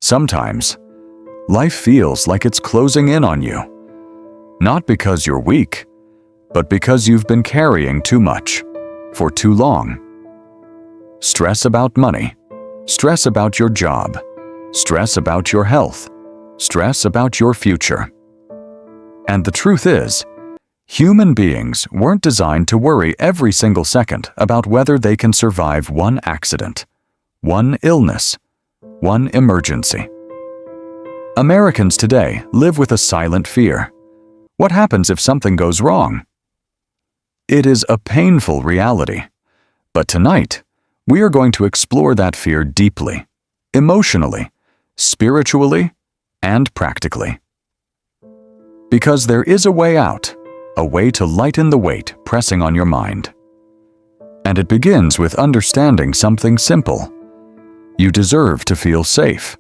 Sometimes, life feels like it's closing in on you. Not because you're weak, but because you've been carrying too much for too long. Stress about money, stress about your job, stress about your health, stress about your future. And the truth is, human beings weren't designed to worry every single second about whether they can survive one accident, one illness, one emergency. Americans today live with a silent fear. What happens if something goes wrong? It is a painful reality. But tonight, we are going to explore that fear deeply, emotionally, spiritually, and practically. Because there is a way out, a way to lighten the weight pressing on your mind. And it begins with understanding something simple. You deserve to feel safe,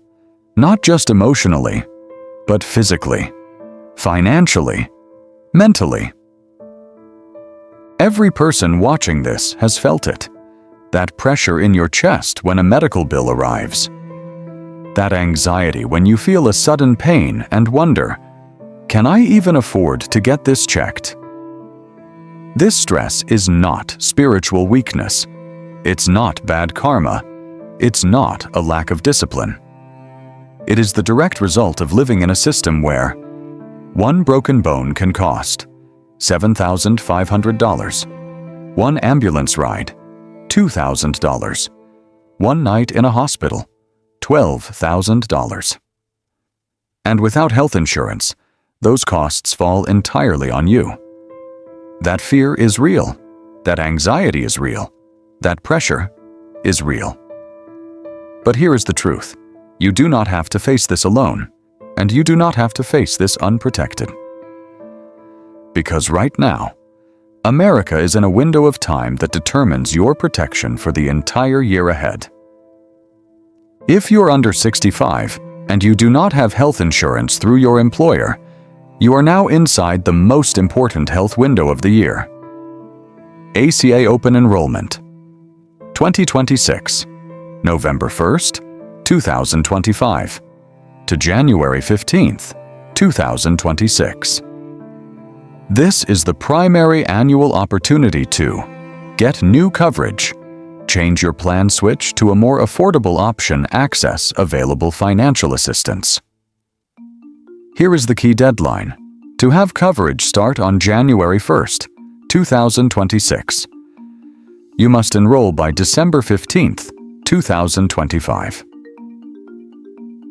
not just emotionally, but physically, financially, mentally. Every person watching this has felt it. That pressure in your chest when a medical bill arrives. That anxiety when you feel a sudden pain and wonder, can I even afford to get this checked? This stress is not spiritual weakness. It's not bad karma. It's not a lack of discipline. It is the direct result of living in a system where one broken bone can cost $7,500, one ambulance ride, $2,000, one night in a hospital, $12,000. And without health insurance, those costs fall entirely on you. That fear is real. That anxiety is real. That pressure is real. But here is the truth. You do not have to face this alone, and you do not have to face this unprotected. Because right now, America is in a window of time that determines your protection for the entire year ahead. If you're under 65 and you do not have health insurance through your employer, you are now inside the most important health window of the year. ACA Open Enrollment 2026, November 1st, 2025 to January 15th, 2026. This is the primary annual opportunity to get new coverage, change your plan switch to a more affordable option, access available financial assistance. Here is the key deadline. To have coverage start on January 1st, 2026. You must enroll by December 15th, 2025.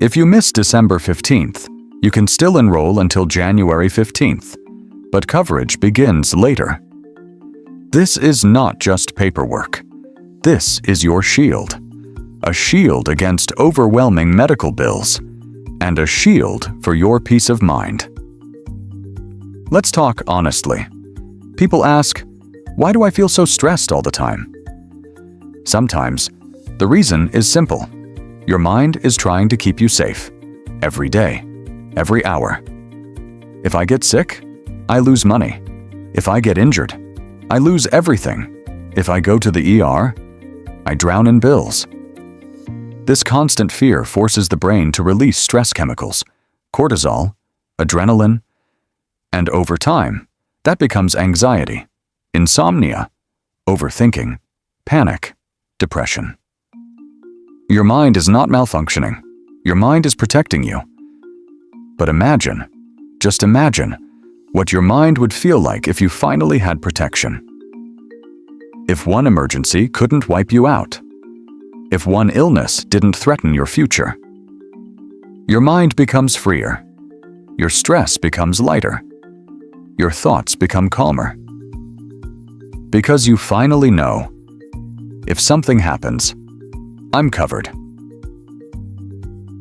If you miss December 15th, you can still enroll until January 15th. But coverage begins later. This is not just paperwork. This is your shield. A shield against overwhelming medical bills, and a shield for your peace of mind. Let's talk honestly. People ask, why do I feel so stressed all the time? Sometimes, the reason is simple. Your mind is trying to keep you safe. Every day, every hour. If I get sick, I lose money. If I get injured, I lose everything. If I go to the ER, I drown in bills. This constant fear forces the brain to release stress chemicals, cortisol, adrenaline, and over time, that becomes anxiety, insomnia, overthinking, panic, depression. Your mind is not malfunctioning. Your mind is protecting you. But imagine, just imagine, what your mind would feel like if you finally had protection. If one emergency couldn't wipe you out. If one illness didn't threaten your future. Your mind becomes freer. Your stress becomes lighter. Your thoughts become calmer. Because you finally know, if something happens, I'm covered.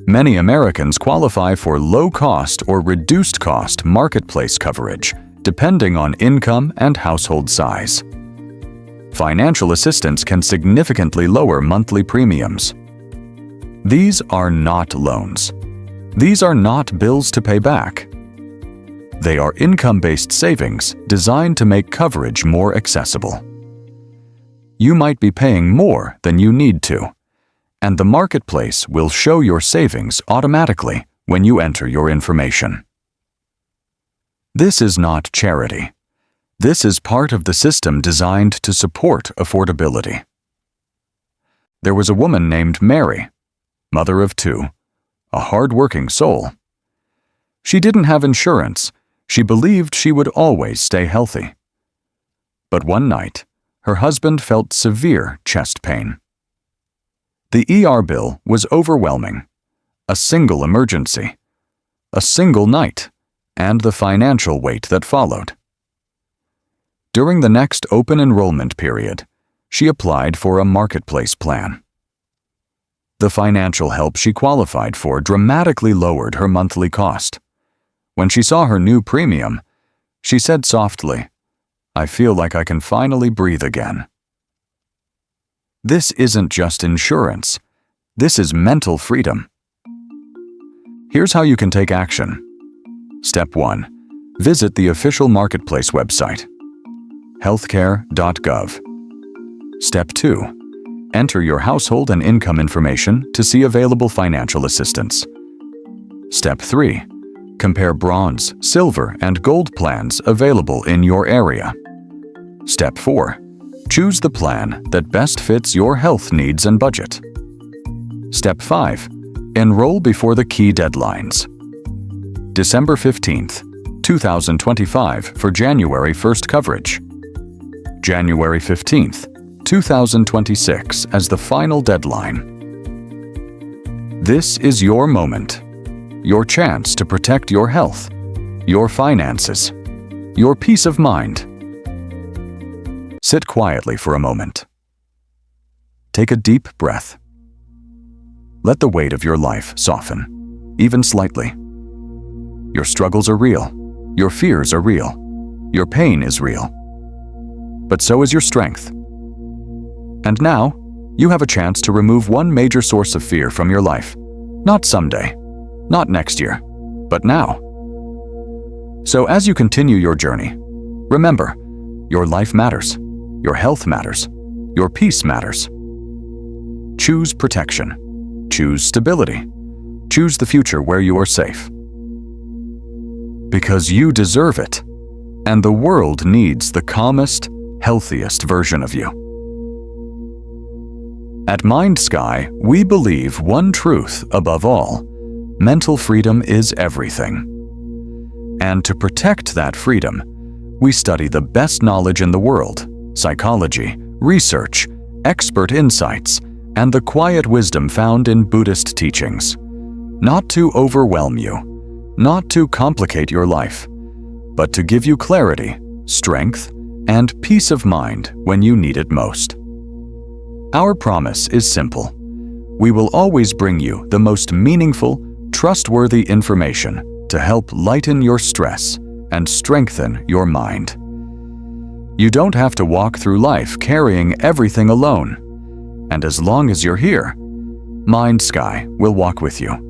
Many Americans qualify for low-cost or reduced-cost marketplace coverage, depending on income and household size. Financial assistance can significantly lower monthly premiums. These are not loans. These are not bills to pay back. They are income-based savings designed to make coverage more accessible. You might be paying more than you need to, and the marketplace will show your savings automatically when you enter your information. This is not charity. This is part of the system designed to support affordability. There was a woman named Mary, mother of 2, a hard-working soul. She didn't have insurance. She believed she would always stay healthy. But one night, her husband felt severe chest pain. The ER bill was overwhelming. A single emergency, a single night, and the financial weight that followed. During the next open enrollment period, she applied for a marketplace plan. The financial help she qualified for dramatically lowered her monthly cost. When she saw her new premium, she said softly, "I feel like I can finally breathe again." This isn't just insurance. This is mental freedom. Here's how you can take action. Step 1. Visit the official marketplace website, HealthCare.gov. Step 2. Enter your household and income information to see available financial assistance. Step 3. Compare bronze, silver, and gold plans available in your area. Step 4. Choose the plan that best fits your health needs and budget. Step 5. Enroll before the key deadlines. December 15th, 2025 for January 1st coverage. January 15th, 2026 as the final deadline. This is your moment, your chance to protect your health, your finances, your peace of mind. Sit quietly for a moment. Take a deep breath. Let the weight of your life soften, even slightly. Your struggles are real. Your fears are real. Your pain is real. But so is your strength. And now, you have a chance to remove one major source of fear from your life. Not someday, not next year, but now. So as you continue your journey, remember, your life matters, your health matters, your peace matters. Choose protection. Choose stability. Choose the future where you are safe. Because you deserve it, and the world needs the calmest, healthiest version of you. At MindSky, we believe one truth above all: mental freedom is everything. And to protect that freedom, we study the best knowledge in the world, psychology, research, expert insights, and the quiet wisdom found in Buddhist teachings. Not to overwhelm you, not to complicate your life, but to give you clarity, strength, and peace of mind when you need it most. Our promise is simple. We will always bring you the most meaningful, trustworthy information to help lighten your stress and strengthen your mind. You don't have to walk through life carrying everything alone. And as long as you're here, MindSky will walk with you.